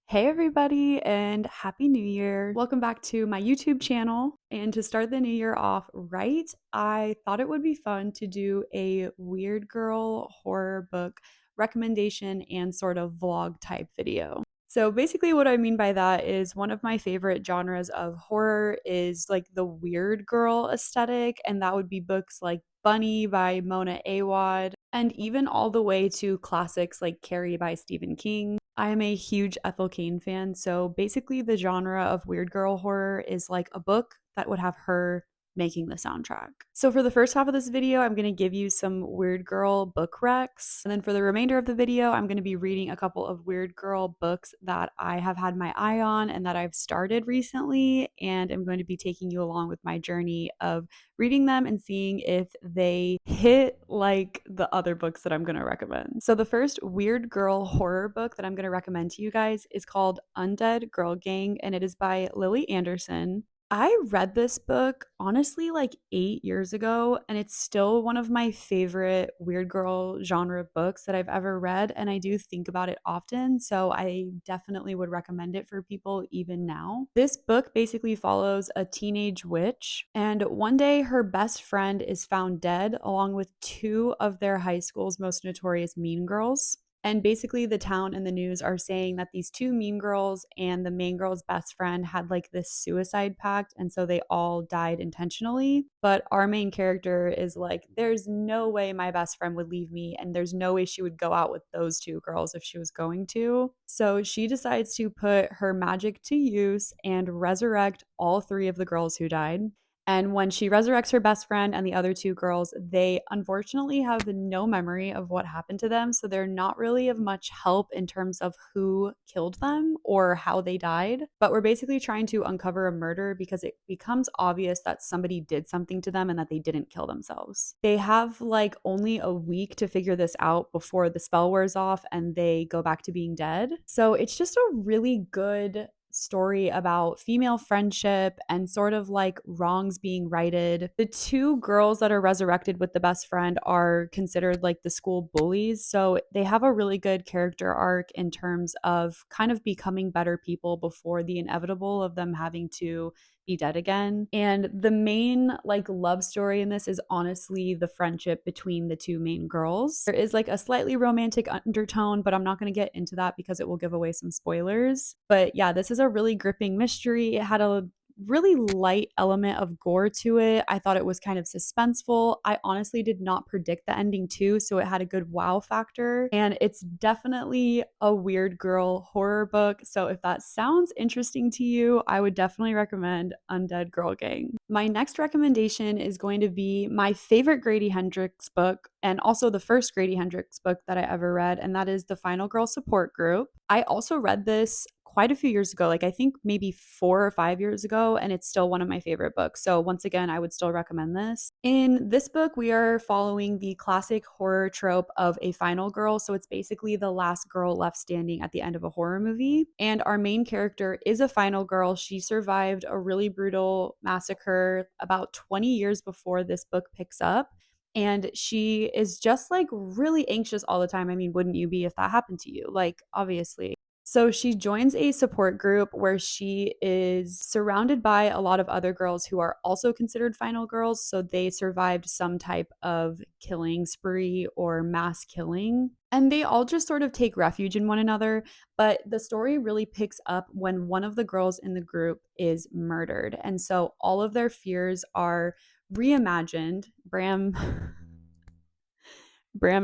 Hey everybody, and Happy New Year. Welcome back to my YouTube channel. And to start the new year off right, I thought it would be fun to do a weird girl horror book recommendation and sort of vlog type video. So basically what I mean by that is one of my favorite genres of horror is like the weird girl aesthetic, and that would be books like Bunny by Mona Awad, and even all the way to classics like Carrie by Stephen King. I am a huge Ethel Cain fan, so basically the genre of weird girl horror is like a book that would have her making the soundtrack. So for the first half of this video, I'm going to give you some weird girl book recs, and then for the remainder of the video, I'm going to be reading a couple of weird girl books that I have had my eye on and that I've started recently, and I'm going to be taking you along with my journey of reading them and seeing if they hit like the other books that I'm going to recommend. So, the first weird girl horror book that I'm going to recommend to you guys is called Undead Girl Gang, and it is by Lily Anderson. I read this book honestly like 8 years ago, and it's still one of my favorite weird girl genre books that I've ever read. And I do think about it often, so I definitely would recommend it for people even now. This book basically follows a teenage witch, and one day her best friend is found dead along with two of their high school's most notorious mean girls. And basically, the town and the news are saying that these two mean girls and the main girl's best friend had like this suicide pact. And so they all died intentionally. But our main character is like, there's no way my best friend would leave me. And there's no way she would go out with those two girls if she was going to. So she decides to put her magic to use and resurrect all three of the girls who died. And when she resurrects her best friend and the other two girls, they unfortunately have no memory of what happened to them. So they're not really of much help in terms of who killed them or how they died. But we're basically trying to uncover a murder because it becomes obvious that somebody did something to them and that they didn't kill themselves. They have like only a week to figure this out before the spell wears off and they go back to being dead. So it's just a really good story about female friendship and sort of like wrongs being righted. The two girls that are resurrected with the best friend are considered like the school bullies. So they have a really good character arc in terms of kind of becoming better people before the inevitable of them having to be dead again. And the main like love story in this is honestly the friendship between the two main girls. There is like a slightly romantic undertone, but I'm not going to get into that because it will give away some spoilers. But yeah, this is a really gripping mystery. It had a really light element of gore to it. I thought it was kind of suspenseful. I honestly did not predict the ending too, so it had a good wow factor. And it's definitely a weird girl horror book. So if that sounds interesting to you, I would definitely recommend Undead Girl Gang. My next recommendation is going to be my favorite Grady Hendrix book and also the first Grady Hendrix book that I ever read, and that is The Final Girl Support Group. I also read this quite a few years ago, like I think maybe 4 or 5 years ago, and it's still one of my favorite books. So once again, I would still recommend this. In this book, we are following the classic horror trope of a final girl. So it's basically the last girl left standing at the end of a horror movie. And our main character is a final girl. She survived a really brutal massacre about 20 years before this book picks up. And she is just like really anxious all the time. I mean, wouldn't you be if that happened to you? Like, obviously. So she joins a support group where she is surrounded by a lot of other girls who are also considered final girls. So they survived some type of killing spree or mass killing. And they all just sort of take refuge in one another. But the story really picks up when one of the girls in the group is murdered. And so all of their fears are reimagined. Bram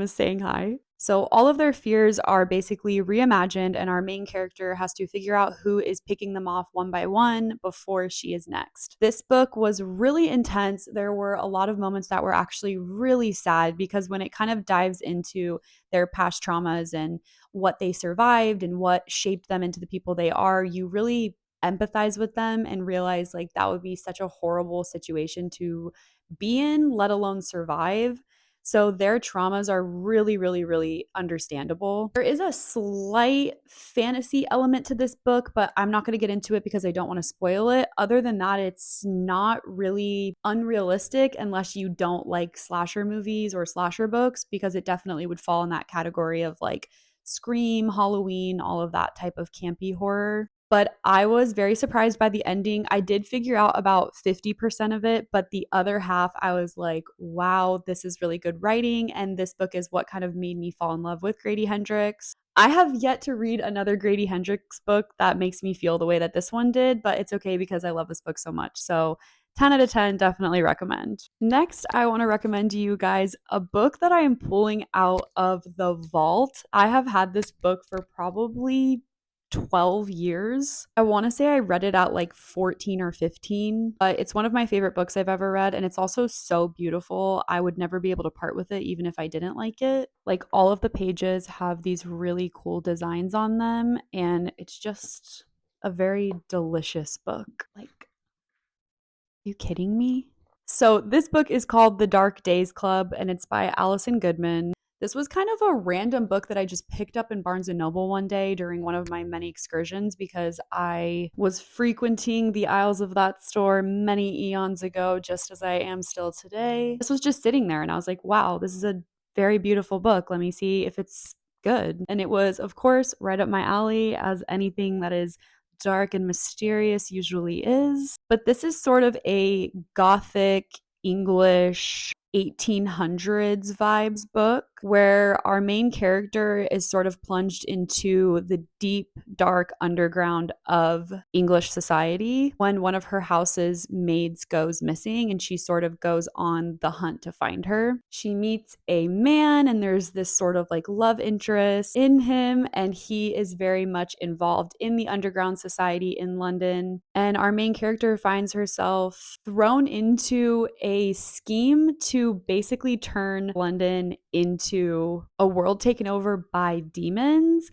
is saying hi. So all of their fears are basically reimagined, and our main character has to figure out who is picking them off one by one before she is next. This book was really intense. There were a lot of moments that were actually really sad because when it kind of dives into their past traumas and what they survived and what shaped them into the people they are, you really empathize with them and realize like that would be such a horrible situation to be in, let alone survive. So their traumas are really, really, really understandable. There is a slight fantasy element to this book, but I'm not going to get into it because I don't want to spoil it. Other than that, it's not really unrealistic unless you don't like slasher movies or slasher books, because it definitely would fall in that category of like Scream, Halloween, all of that type of campy horror. But I was very surprised by the ending. I did figure out about 50% of it, but the other half, I was like, wow, this is really good writing. And this book is what kind of made me fall in love with Grady Hendrix. I have yet to read another Grady Hendrix book that makes me feel the way that this one did, but it's okay because I love this book so much. So 10 out of 10, definitely recommend. Next, I want to recommend to you guys a book that I am pulling out of the vault. I have had this book for probably 12 years. I want to say I read it at like 14 or 15, but it's one of my favorite books I've ever read. And it's also so beautiful. I would never be able to part with it, even if I didn't like it. Like all of the pages have these really cool designs on them. And it's just a very delicious book. Like, are you kidding me? So, this book is called The Dark Days Club and it's by Allison Goodman. This was kind of a random book that I just picked up in Barnes and Noble one day during one of my many excursions because I was frequenting the aisles of that store many eons ago, just as I am still today. This was just sitting there and I was like, wow, this is a very beautiful book. Let me see if it's good. And it was, of course, right up my alley, as anything that is dark and mysterious usually is. But this is sort of a gothic English 1800s vibes book where our main character is sort of plunged into the deep, dark underground of English society when one of her house's maids goes missing and she sort of goes on the hunt to find her. She meets a man and there's this sort of like love interest in him, and he is very much involved in the underground society in London. And our main character finds herself thrown into a scheme to basically turn London into a world taken over by demons.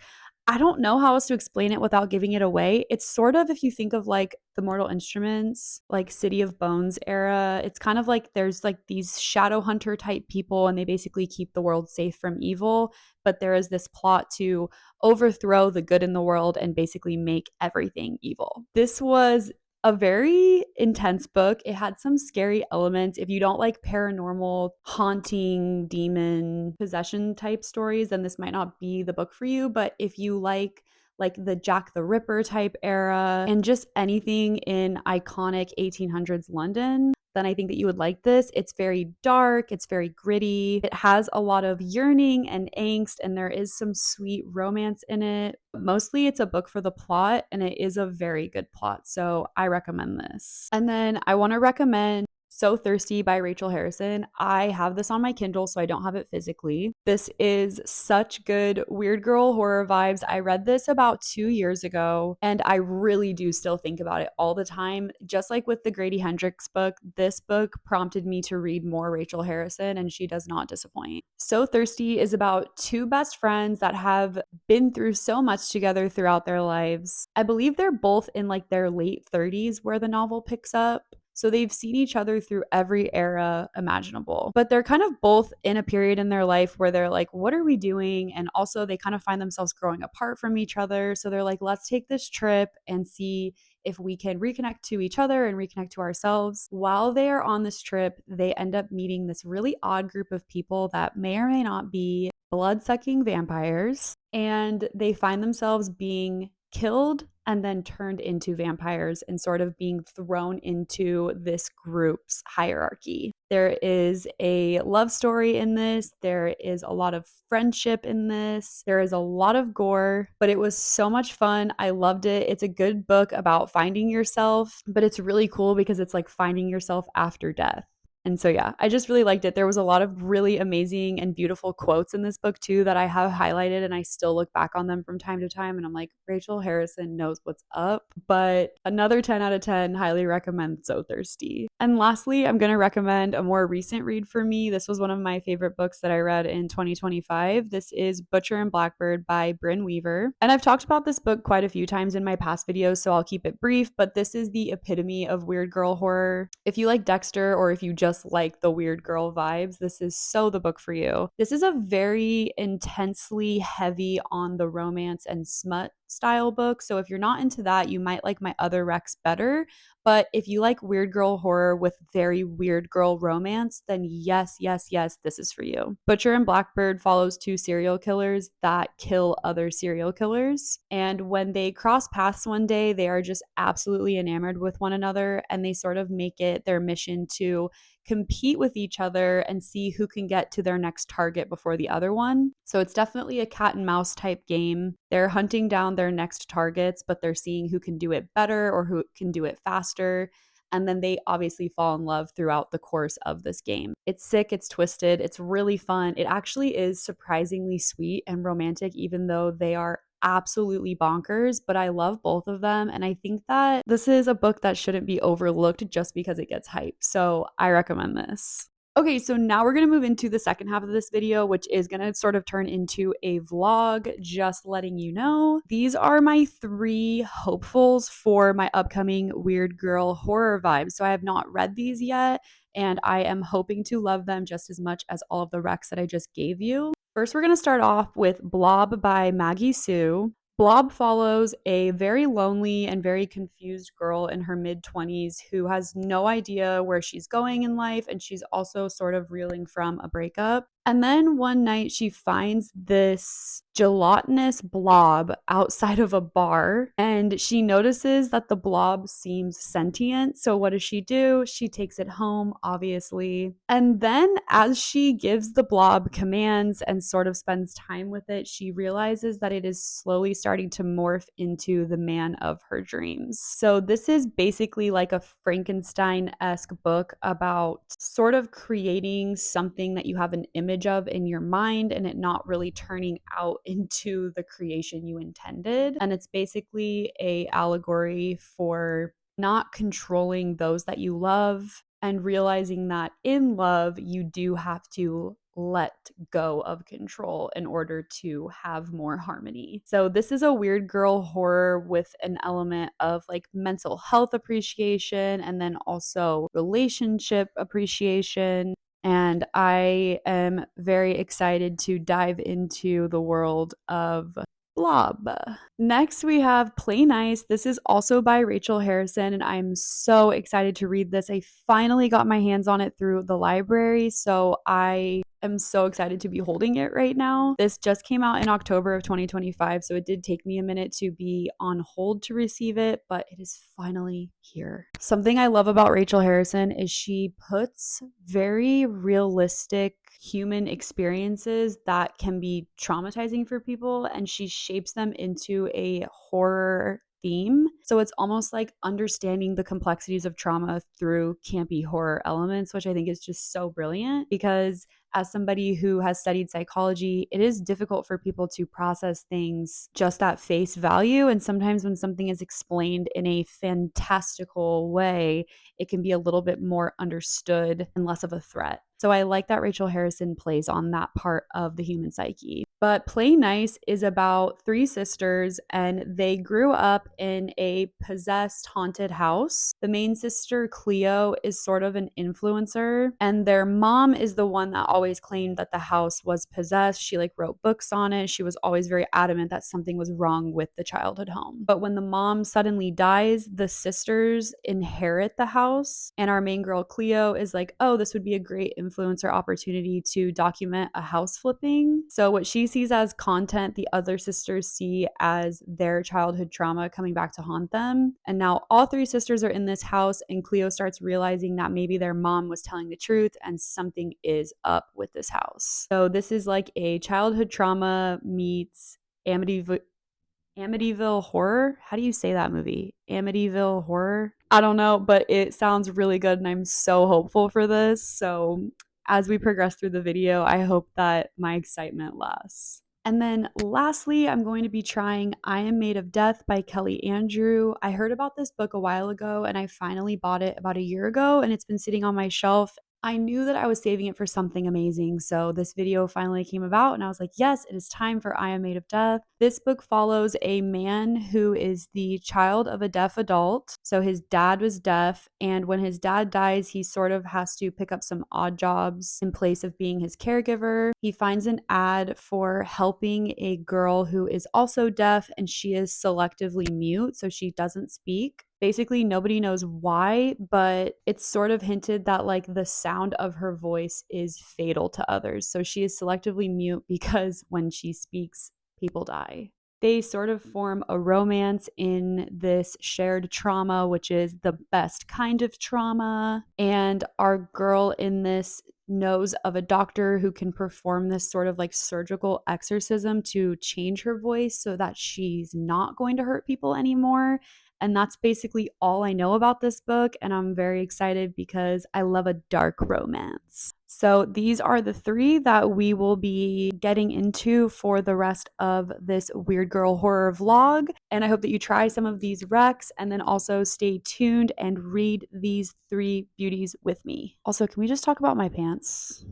I don't know how else to explain it without giving it away. It's sort of, if you think of like the Mortal Instruments, like City of Bones era, it's kind of like there's like these shadow hunter type people and they basically keep the world safe from evil. But there is this plot to overthrow the good in the world and basically make everything evil. This was a very intense book. It had some scary elements. If you don't like paranormal, haunting, demon, possession type stories, then this might not be the book for you. But if you like the Jack the Ripper type era and just anything in iconic 1800s London, then I think that you would like this. It's very dark, it's very gritty. It has a lot of yearning and angst, and there is some sweet romance in it. Mostly it's a book for the plot, and it is a very good plot. So I recommend this. And then I want to recommend So Thirsty by Rachel Harrison. I have this on my Kindle, so I don't have it physically. This is such good weird girl horror vibes. I read this about 2 years ago, and I really do still think about it all the time. Just like with the Grady Hendrix book, this book prompted me to read more Rachel Harrison, and she does not disappoint. So Thirsty is about two best friends that have been through so much together throughout their lives. I believe they're both in like their late 30s where the novel picks up. So they've seen each other through every era imaginable. But they're kind of both in a period in their life where they're like, what are we doing? And also they kind of find themselves growing apart from each other. So they're like, let's take this trip and see if we can reconnect to each other and reconnect to ourselves. While they are on this trip, they end up meeting this really odd group of people that may or may not be blood-sucking vampires. And they find themselves being killed and then turned into vampires and sort of being thrown into this group's hierarchy. There is a love story in this. There is a lot of friendship in this. There is a lot of gore, but it was so much fun. I loved it. It's a good book about finding yourself, but it's really cool because it's like finding yourself after death. And so, yeah, I just really liked it. There was a lot of really amazing and beautiful quotes in this book, too, that I have highlighted, and I still look back on them from time to time. And I'm like, Rachel Harrison knows what's up. But another 10 out of 10, highly recommend So Thirsty. And lastly, I'm going to recommend a more recent read for me. This was one of my favorite books that I read in 2025. This is Butcher and Blackbird by Bryn Weaver. And I've talked about this book quite a few times in my past videos, so I'll keep it brief. But this is the epitome of weird girl horror. If you like Dexter, or if you just like the weird girl vibes, this is so the book for you. This is a very intensely heavy on the romance and smut style book. So if you're not into that, you might like my other recs better. But if you like weird girl horror with very weird girl romance, then yes, yes, yes, this is for you. Butcher and Blackbird follows two serial killers that kill other serial killers. And when they cross paths one day, they are just absolutely enamored with one another. And they sort of make it their mission to compete with each other and see who can get to their next target before the other one. So it's definitely a cat and mouse type game. They're hunting down their next targets, but they're seeing who can do it better or who can do it faster. And then they obviously fall in love throughout the course of this game. It's sick, it's twisted, it's really fun. It actually is surprisingly sweet and romantic, even though they are absolutely bonkers, but I love both of them. And I think that this is a book that shouldn't be overlooked just because it gets hype. So I recommend this. Okay, so now we're going to move into the second half of this video, which is going to sort of turn into a vlog, just letting you know. These are my 3 hopefuls for my upcoming Weird Girl horror vibes. So I have not read these yet, and I am hoping to love them just as much as all of the recs that I just gave you. First, we're going to start off with Blob by Maggie Sue. Blob follows a very lonely and very confused girl in her mid-20s who has no idea where she's going in life, and she's also sort of reeling from a breakup. And then one night she finds this gelatinous blob outside of a bar, and she notices that the blob seems sentient. So what does she do? She takes it home, obviously. And then as she gives the blob commands and sort of spends time with it, she realizes that it is slowly starting to morph into the man of her dreams. So this is basically like a Frankenstein-esque book about sort of creating something that you have an image of in your mind and it not really turning out into the creation you intended. And it's basically a allegory for not controlling those that you love and realizing that in love you do have to let go of control in order to have more harmony. So this is a weird girl horror with an element of like mental health appreciation and then also relationship appreciation. And I am very excited to dive into the world of Blob. Next, we have Play Nice. This is also by Rachel Harrison, and I'm so excited to read this. I finally got my hands on it through the library, so I am so excited to be holding it right now. This just came out in October of 2025, so it did take me a minute to be on hold to receive it, but it is finally here. Something I love about Rachel Harrison is she puts very realistic human experiences that can be traumatizing for people, and she shapes them into a horror theme. So it's almost like understanding the complexities of trauma through campy horror elements, which I think is just so brilliant because as somebody who has studied psychology, it is difficult for people to process things just at face value. And sometimes when something is explained in a fantastical way, it can be a little bit more understood and less of a threat. So I like that Rachel Harrison plays on that part of the human psyche. But Play Nice is about 3 sisters, and they grew up in a possessed haunted house. The main sister, Cleo, is sort of an influencer, and their mom is the one that always claimed that the house was possessed. She like wrote books on it. She was always very adamant that something was wrong with the childhood home. But when the mom suddenly dies, the sisters inherit the house, and our main girl, Cleo, is like, oh, this would be a great influencer opportunity to document a house flipping. So what she sees as content, the other sisters see as their childhood trauma coming back to haunt them. And now all 3 sisters are in this house, and Cleo starts realizing that maybe their mom was telling the truth and something is up with this house. So this is like a childhood trauma meets Amityville Horror. How do you say that movie? Amityville Horror? I don't know, but it sounds really good and I'm so hopeful for this. So as we progress through the video, I hope that my excitement lasts. And then lastly, I'm going to be trying I Am Made of Death by Kelly Andrew. I heard about this book a while ago and I finally bought it about a year ago, and it's been sitting on my shelf. I knew that I was saving it for something amazing, so this video finally came about and I was like, yes, it is time for I Am Made of Death. This book follows a man who is the child of a deaf adult. So his dad was deaf, and when his dad dies, he sort of has to pick up some odd jobs in place of being his caregiver. He finds an ad for helping a girl who is also deaf, and she is selectively mute, so she doesn't speak. Basically, nobody knows why, but it's sort of hinted that like the sound of her voice is fatal to others. So she is selectively mute because when she speaks, people die. They sort of form a romance in this shared trauma, which is the best kind of trauma. And our girl in this knows of a doctor who can perform this sort of like surgical exorcism to change her voice so that she's not going to hurt people anymore. And that's basically all I know about this book. And I'm very excited because I love a dark romance. So these are the three that we will be getting into for the rest of this Weird Girl horror vlog. And I hope that you try some of these recs and then also stay tuned and read these three beauties with me. Also, can we just talk about my pants?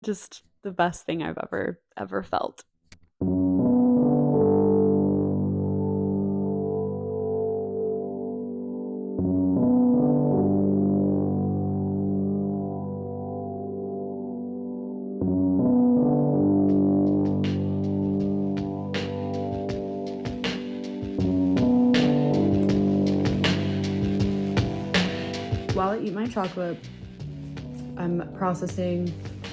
Just the best thing I've ever felt. While I eat my chocolate, I'm processing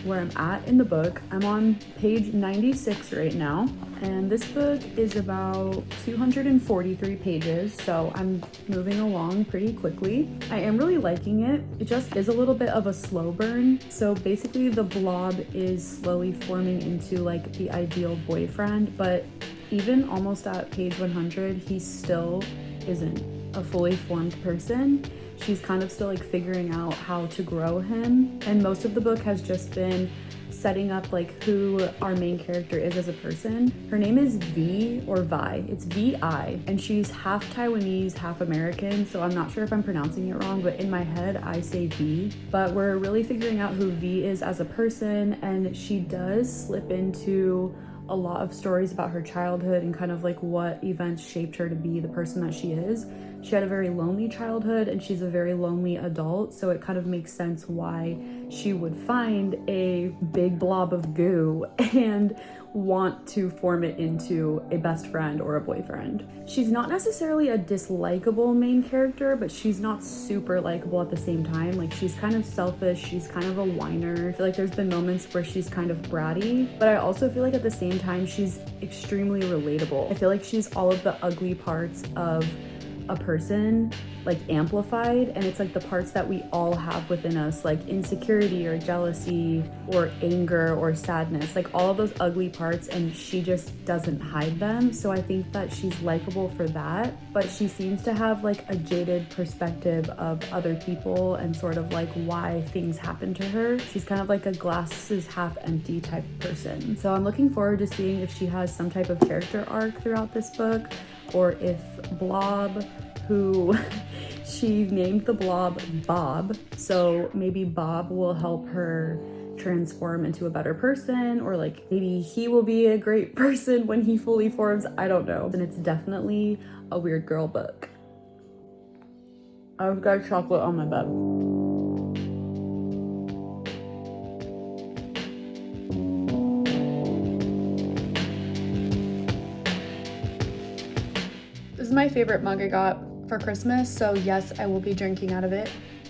where I'm at in the book. I'm on page 96 right now, and this book is about 243 pages, so I'm moving along pretty quickly. I am really liking it. It just is a little bit of a slow burn. So basically the blob is slowly forming into like the ideal boyfriend, but even almost at page 100, he still isn't a fully formed person. She's kind of still like figuring out how to grow him, and most of the book has just been setting up like who our main character is as a person. Her name is V or Vi. It's Vi, and she's half Taiwanese, half American, so I'm not sure if I'm pronouncing it wrong, but in my head I say V. But we're really figuring out who V is as a person, and she does slip into a lot of stories about her childhood and kind of like what events shaped her to be the person that she is. She had a very lonely childhood and she's a very lonely adult, so it kind of makes sense why she would find a big blob of goo and want to form it into a best friend or a boyfriend. She's not necessarily a dislikable main character, but she's not super likable at the same time. Like, she's kind of selfish, she's kind of a whiner. I feel like there's been moments where she's kind of bratty, but I also feel like at the same time she's extremely relatable. I feel like she's all of the ugly parts of a person like amplified, and it's like the parts that we all have within us, like insecurity or jealousy or anger or sadness, like all of those ugly parts, and she just doesn't hide them. So I think that she's likable for that, but she seems to have like a jaded perspective of other people and sort of like why things happen to her. She's kind of like a glass is half empty type of person. So I'm looking forward to seeing if she has some type of character arc throughout this book, or if Blob, who she named the blob Bob, so maybe Bob will help her transform into a better person, or like maybe he will be a great person when he fully forms. I don't know. And it's definitely a weird girl book. I've got chocolate on my bed. This is my favorite mug I got for Christmas, so yes, I will be drinking out of it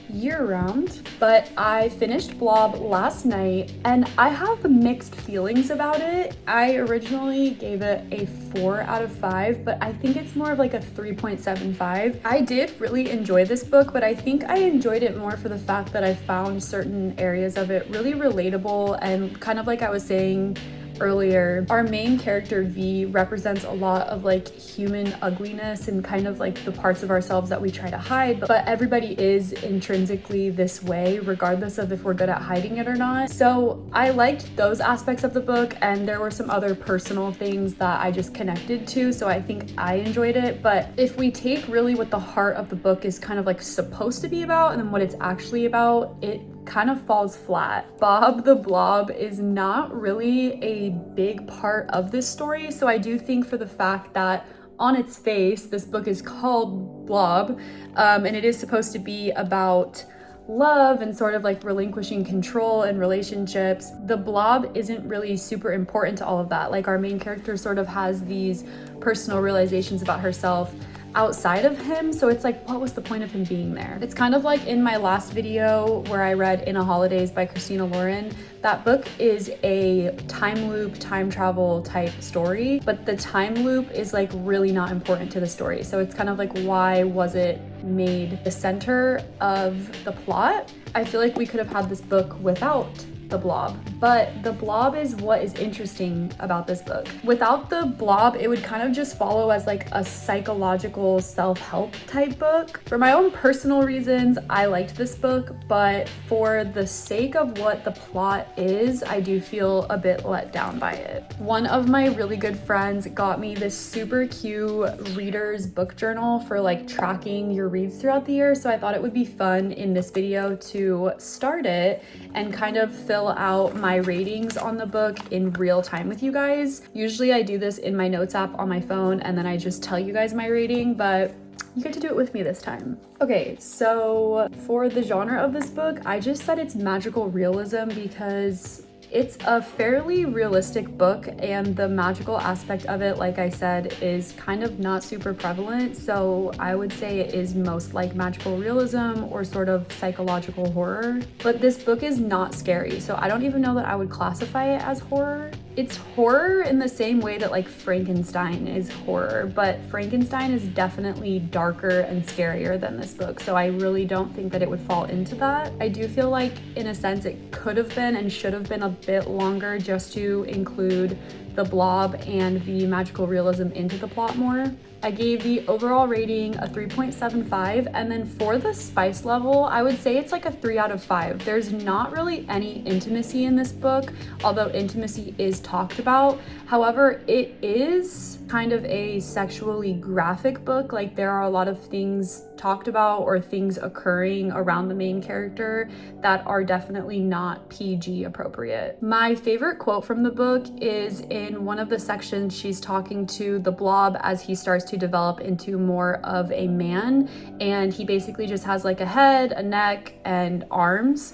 year-round. But I finished Blob last night and I have mixed feelings about it. I originally gave it a 4 out of 5, but I think it's more of like a 3.75. I did really enjoy this book, but I think I enjoyed it more for the fact that I found certain areas of it really relatable, and kind of like I was saying earlier, our main character V represents a lot of like human ugliness and kind of like the parts of ourselves that we try to hide, but everybody is intrinsically this way regardless of if we're good at hiding it or not. So I liked those aspects of the book, and there were some other personal things that I just connected to, so I think I enjoyed it. But if we take really what the heart of the book is kind of like supposed to be about and then what it's actually about, it kind of falls flat. Bob the Blob is not really a big part of this story, so I do think for the fact that on its face this book is called Blob, and it is supposed to be about love and sort of like relinquishing control in relationships, the blob isn't really super important to all of that. Like our main character sort of has these personal realizations about herself outside of him, so it's like, what was the point of him being there? It's kind of like in my last video where I read In a Holidays by Christina Lauren. That book is a time loop, time travel type story, but the time loop is like really not important to the story. So it's kind of like, why was it made the center of the plot? I feel like we could have had this book without the blob, but the blob is what is interesting about this book. Without the blob, it would kind of just follow as like a psychological self-help type book. For my own personal reasons, I liked this book, but for the sake of what the plot is, I do feel a bit let down by it. One of my really good friends got me this super cute reader's book journal for like tracking your reads throughout the year, so I thought it would be fun in this video to start it and kind of fill out my ratings on the book in real time with you guys. Usually I do this in my notes app on my phone and then I just tell you guys my rating, but you get to do it with me this time. Okay, so for the genre of this book, I just said it's magical realism because it's a fairly realistic book and the magical aspect of it, like I said, is kind of not super prevalent. So I would say it is most like magical realism or sort of psychological horror. But this book is not scary, so I don't even know that I would classify it as horror. It's horror in the same way that like Frankenstein is horror, but Frankenstein is definitely darker and scarier than this book, so I really don't think that it would fall into that. I do feel like in a sense it could have been and should have been a bit longer just to include the blob and the magical realism into the plot more. I gave the overall rating a 3.75, and then for the spice level, I would say it's like a 3 out of 5. There's not really any intimacy in this book, although intimacy is talked about. However, it is kind of a sexually graphic book. Like there are a lot of things talked about or things occurring around the main character that are definitely not PG appropriate. My favorite quote from the book is in one of the sections she's talking to the blob as he starts to develop into more of a man, and he basically just has like a head, a neck, and arms,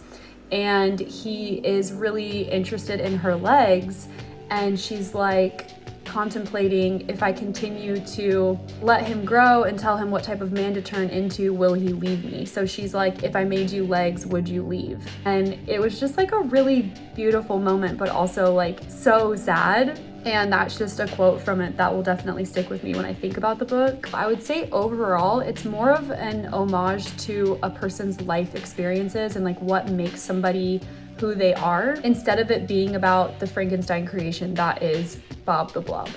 and he is really interested in her legs, and she's like contemplating, if I continue to let him grow and tell him what type of man to turn into, will he leave me? So she's like, if I made you legs, would you leave? And it was just like a really beautiful moment, but also like so sad. And that's just a quote from it that will definitely stick with me when I think about the book. I would say overall, it's more of an homage to a person's life experiences and like what makes somebody who they are, instead of it being about the Frankenstein creation that is Bob the Blob.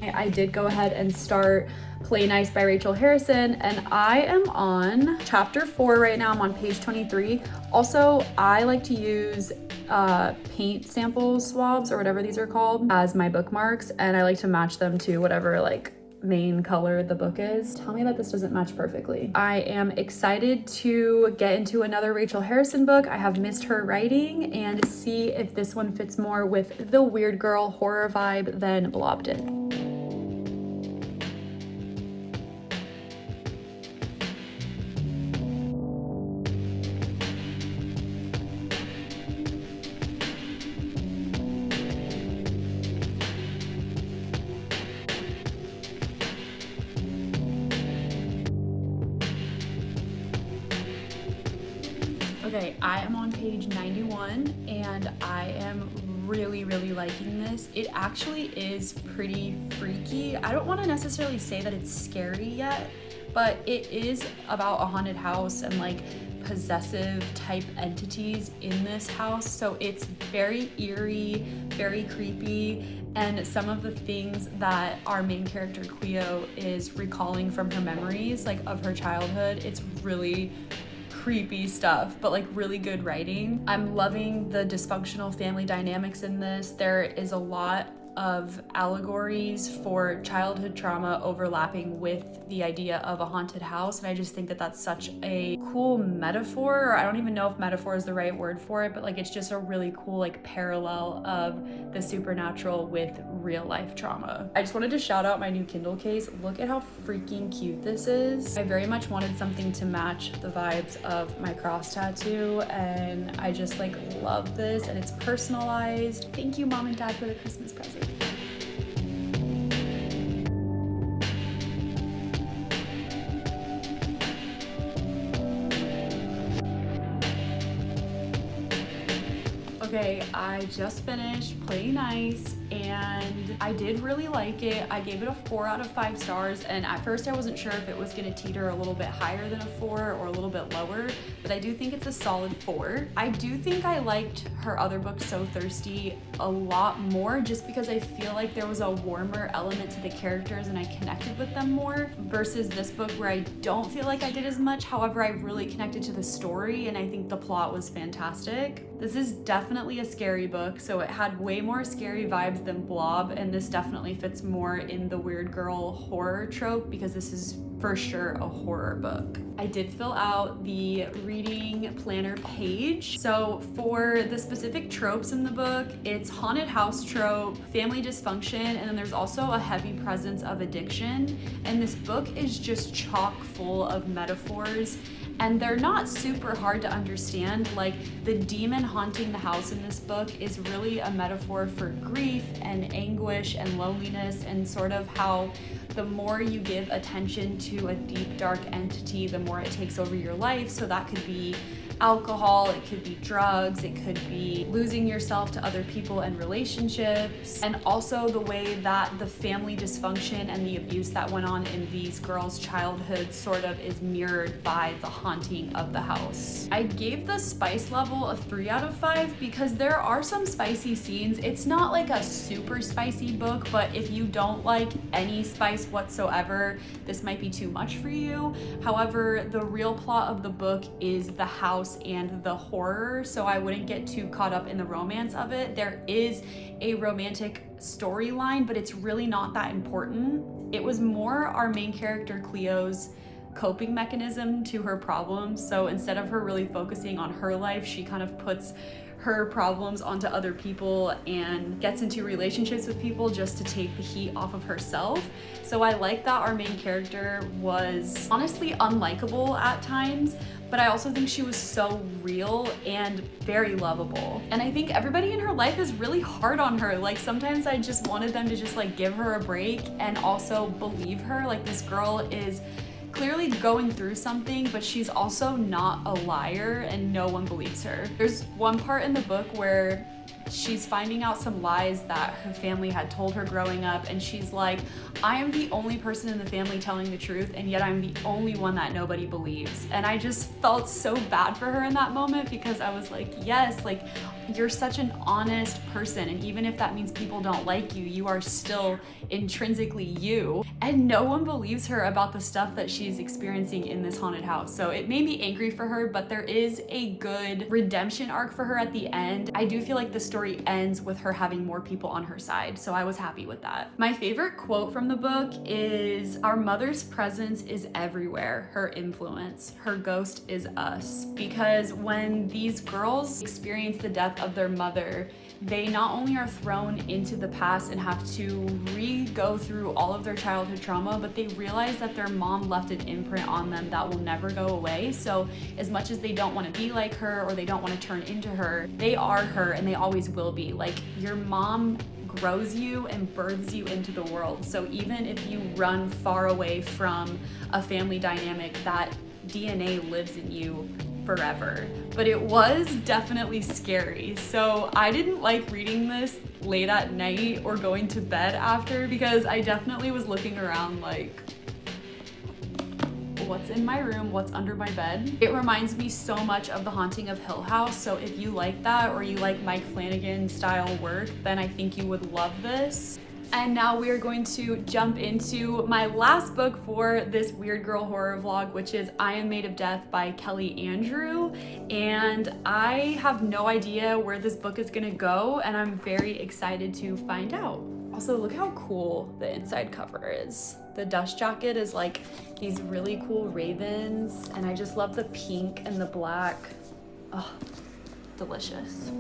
I did go ahead and start Play Nice by Rachel Harrison, and I am on chapter 4 right now. I'm on page 23. Also, I like to use paint sample swabs or whatever these are called as my bookmarks, and I like to match them to whatever like main color the book is. Tell me that this doesn't match perfectly. I am excited to get into another Rachel Harrison book. I have missed her writing and see if this one fits more with the weird girl horror vibe than Blob did. Okay, I am on page 91 and I am really liking this. It actually is pretty freaky. I don't want to necessarily say that it's scary yet, but it is about a haunted house and like possessive type entities in this house. So it's very eerie, very creepy, and some of the things that our main character Cleo is recalling from her memories, like of her childhood, it's really creepy stuff, but like really good writing. I'm loving the dysfunctional family dynamics in this. There is a lot of allegories for childhood trauma overlapping with the idea of a haunted house, and I just think that that's such a cool metaphor, or I don't even know if metaphor is the right word for it, but like it's just a really cool like parallel of the supernatural with real life trauma. I just wanted to shout out my new Kindle case. Look at how freaking cute this is. I very much wanted something to match the vibes of my cross tattoo, and I just like love this, and it's personalized. Thank you, Mom and Dad, for the Christmas present. Okay, I just finished Play Nice and I did really like it. I gave it a 4 out of 5 stars, and at first I wasn't sure if it was gonna teeter a little bit higher than a 4 or a little bit lower, but I do think it's a solid 4. I do think I liked her other book, So Thirsty, a lot more, just because I feel like there was a warmer element to the characters and I connected with them more, versus this book where I don't feel like I did as much. However, I really connected to the story and I think the plot was fantastic. This is definitely a scary book, so it had way more scary vibes than Blob, and this definitely fits more in the weird girl horror trope because this is for sure a horror book. I did fill out the reading planner page. So for the specific tropes in the book, it's haunted house trope, family dysfunction, and then there's also a heavy presence of addiction. And this book is just chock full of metaphors, and they're not super hard to understand. Like, the demon haunting the house in this book is really a metaphor for grief and anguish and loneliness, and sort of how the more you give attention to a deep, dark entity, the more it takes over your life. So that could be alcohol, it could be drugs, it could be losing yourself to other people and relationships, and also the way that the family dysfunction and the abuse that went on in these girls' childhood sort of is mirrored by the haunting of the house. I gave the spice level a 3 out of 5 because there are some spicy scenes. It's not like a super spicy book, but if you don't like any spice whatsoever, this might be too much for you. However, the real plot of the book is the house and the horror, so I wouldn't get too caught up in the romance of it. There is a romantic storyline, but it's really not that important. It was more our main character Cleo's coping mechanism to her problems. So instead of her really focusing on her life, she kind of puts her problems onto other people and gets into relationships with people just to take the heat off of herself. So I like that our main character was honestly unlikable at times, but I also think she was so real and very lovable. And I think everybody in her life is really hard on her. Like, sometimes I just wanted them to just like give her a break and also believe her. Like, this girl is clearly going through something, but she's also not a liar and no one believes her. There's one part in the book where she's finding out some lies that her family had told her growing up, and she's like, I am the only person in the family telling the truth, and yet I'm the only one that nobody believes. And I just felt so bad for her in that moment, because I was like, yes, like, you're such an honest person, and even if that means people don't like you, you are still intrinsically you. And no one believes her about the stuff that she's experiencing in this haunted house. So it made me angry for her, but there is a good redemption arc for her at the end. I do feel like the story ends with her having more people on her side, so I was happy with that. My favorite quote from the book is, our mother's presence is everywhere, her influence, her ghost is us. Because when these girls experience the death of their mother, they not only are thrown into the past and have to go through all of their childhood trauma, but they realize that their mom left an imprint on them that will never go away. So as much as they don't want to be like her or they don't want to turn into her, they are her and they always will be. Like, your mom grows you and births you into the world. So even if you run far away from a family dynamic, that DNA lives in you forever. But it was definitely scary. So I didn't like reading this late at night or going to bed after, because I definitely was looking around like, what's in my room, what's under my bed. It reminds me so much of The Haunting of Hill House, so if you like that or you like Mike Flanagan style work, then I think you would love this. And now we are going to jump into my last book for this weird girl horror vlog, which is I Am Made of Death by Kelly Andrew. And I have no idea where this book is gonna go, and I'm very excited to find out. Also, look how cool the inside cover is. The dust jacket is like these really cool ravens, and I just love the pink and the black. Oh, delicious.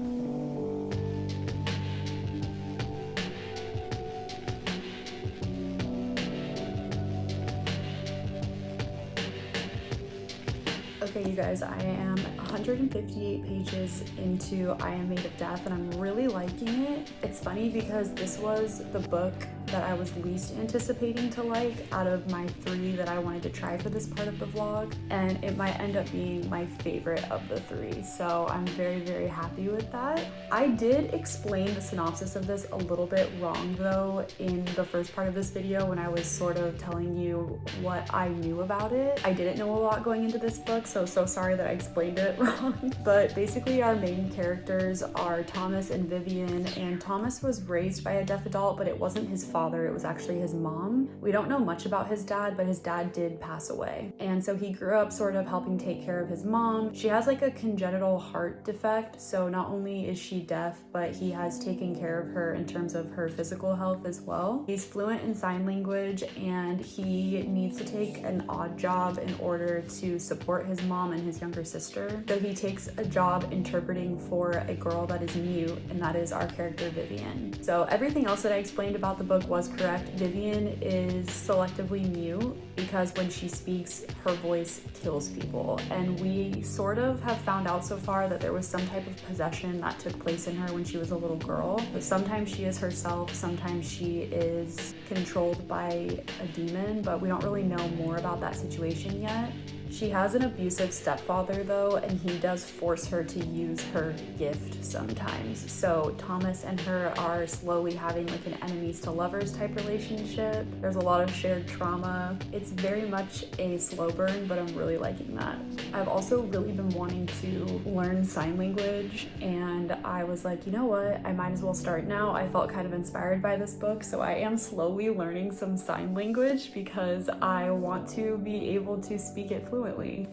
Okay, you guys, I am 158 pages into I Am Made of Death, and I'm really liking it. It's funny because this was the book that I was least anticipating to like out of my 3 that I wanted to try for this part of the vlog, and it might end up being my favorite of the 3, so I'm very, very happy with that. I did explain the synopsis of this a little bit wrong though in the first part of this video when I was sort of telling you what I knew about it. I didn't know a lot going into this book, so sorry that I explained it wrong. But basically our main characters are Thomas and Vivian, and Thomas was raised by a deaf adult, but it wasn't his father, it was actually his mom. We don't know much about his dad, but his dad did pass away. And so he grew up sort of helping take care of his mom. She has like a congenital heart defect, so not only is she deaf, but he has taken care of her in terms of her physical health as well. He's fluent in sign language, and he needs to take an odd job in order to support his mom and his younger sister. So he takes a job interpreting for a girl that is mute, and that is our character Vivian. So everything else that I explained about the book was correct. Vivian is selectively mute because when she speaks, her voice kills people. And we sort of have found out so far that there was some type of possession that took place in her when she was a little girl. But sometimes she is herself, sometimes she is controlled by a demon, but we don't really know more about that situation yet. She has an abusive stepfather though, and he does force her to use her gift sometimes. So Thomas and her are slowly having like an enemies to lovers type relationship. There's a lot of shared trauma. It's very much a slow burn, but I'm really liking that. I've also really been wanting to learn sign language, and I was like, you know what, I might as well start now. I felt kind of inspired by this book, so I am slowly learning some sign language because I want to be able to speak it fluently.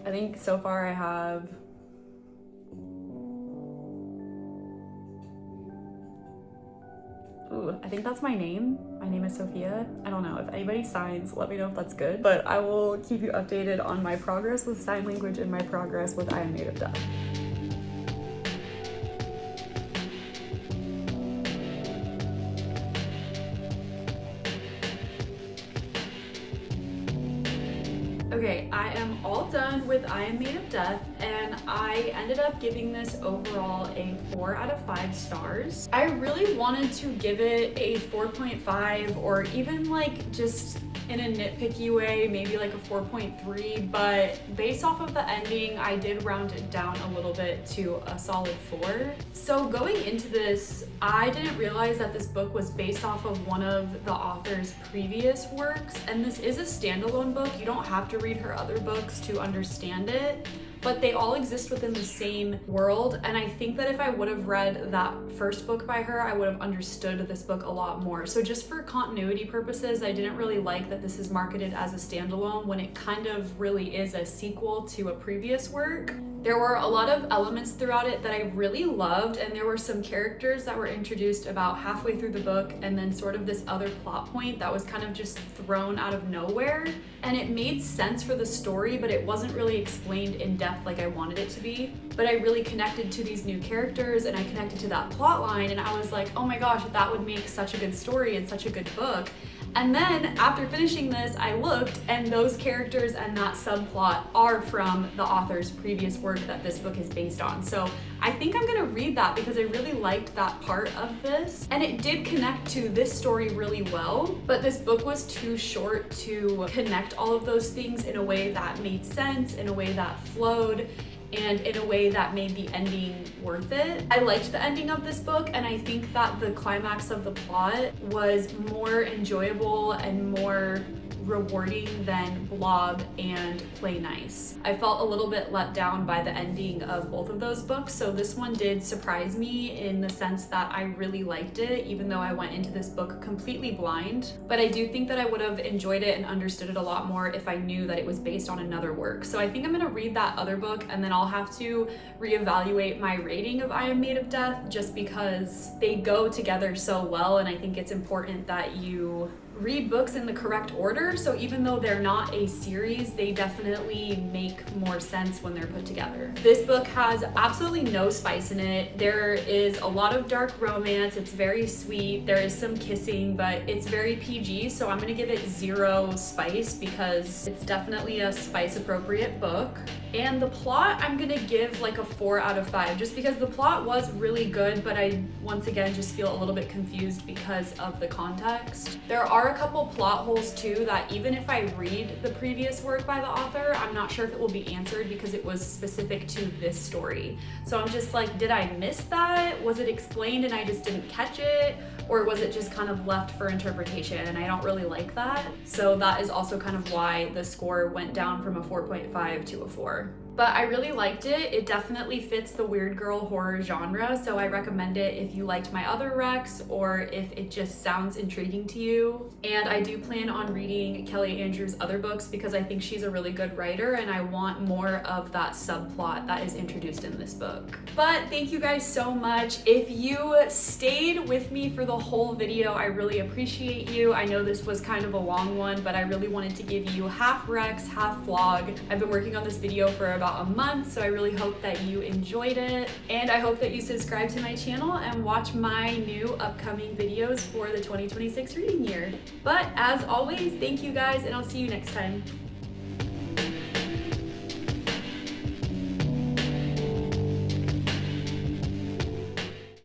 I think so far I have I think that's my name. My name is Sophia. I don't know, if anybody signs, let me know if that's good, but I will keep you updated on my progress with sign language and my progress with I Am Made of Death. Okay, I am all done with I Am Made of Death, and I ended up giving this overall a 4 out of 5 stars. I really wanted to give it a 4.5 or even like just in a nitpicky way, maybe like a 4.3, but based off of the ending, I did round it down a little bit to a solid 4. So going into this, I didn't realize that this book was based off of one of the author's previous works, and this is a standalone book. You don't have to read her other books to understand it, but they all exist within the same world. And I think that if I would have read that first book by her, I would have understood this book a lot more. So just for continuity purposes, I didn't really like that this is marketed as a standalone when it kind of really is a sequel to a previous work. There were a lot of elements throughout it that I really loved, and there were some characters that were introduced about halfway through the book, and then sort of this other plot point that was kind of just thrown out of nowhere. And it made sense for the story, but it wasn't really explained in depth like I wanted it to be. But I really connected to these new characters, and I connected to that plot line, and I was like, oh my gosh, that would make such a good story and such a good book. And then after finishing this, I looked, and those characters and that subplot are from the author's previous work that this book is based on. So I think I'm gonna read that because I really liked that part of this. And it did connect to this story really well, but this book was too short to connect all of those things in a way that made sense, in a way that flowed, and in a way that made the ending worth it. I liked the ending of this book, and I think that the climax of the plot was more enjoyable and more rewarding than Blob and Play Nice. I felt a little bit let down by the ending of both of those books, so this one did surprise me in the sense that I really liked it, even though I went into this book completely blind. But I do think that I would have enjoyed it and understood it a lot more if I knew that it was based on another work. So I think I'm gonna read that other book, and then I'll have to reevaluate my rating of I Am Made of Death, just because they go together so well, and I think it's important that you read books in the correct order. So even though they're not a series, they definitely make more sense when they're put together. This book has absolutely no spice in it. There is a lot of dark romance. It's very sweet. There is some kissing, but it's very PG. So I'm gonna give it 0 spice because it's definitely a spice appropriate book. And the plot, I'm gonna give like a 4 out of 5, just because the plot was really good, but I once again just feel a little bit confused because of the context. There are a couple plot holes too that even if I read the previous work by the author, I'm not sure if it will be answered because it was specific to this story. So I'm just like, did I miss that? Was it explained and I just didn't catch it? Or was it just kind of left for interpretation? And I don't really like that. So that is also kind of why the score went down from a 4.5 to a 4. But I really liked it. It definitely fits the weird girl horror genre, so I recommend it if you liked my other recs or if it just sounds intriguing to you. And I do plan on reading Kelly Andrews' other books because I think she's a really good writer and I want more of that subplot that is introduced in this book. But thank you guys so much. If you stayed with me for the whole video, I really appreciate you. I know this was kind of a long one, but I really wanted to give you half recs, half vlog. I've been working on this video for about a month, so I really hope that you enjoyed it, and I hope that you subscribe to my channel and watch my new upcoming videos for the 2026 reading year. But as always, thank you guys, and I'll see you next time.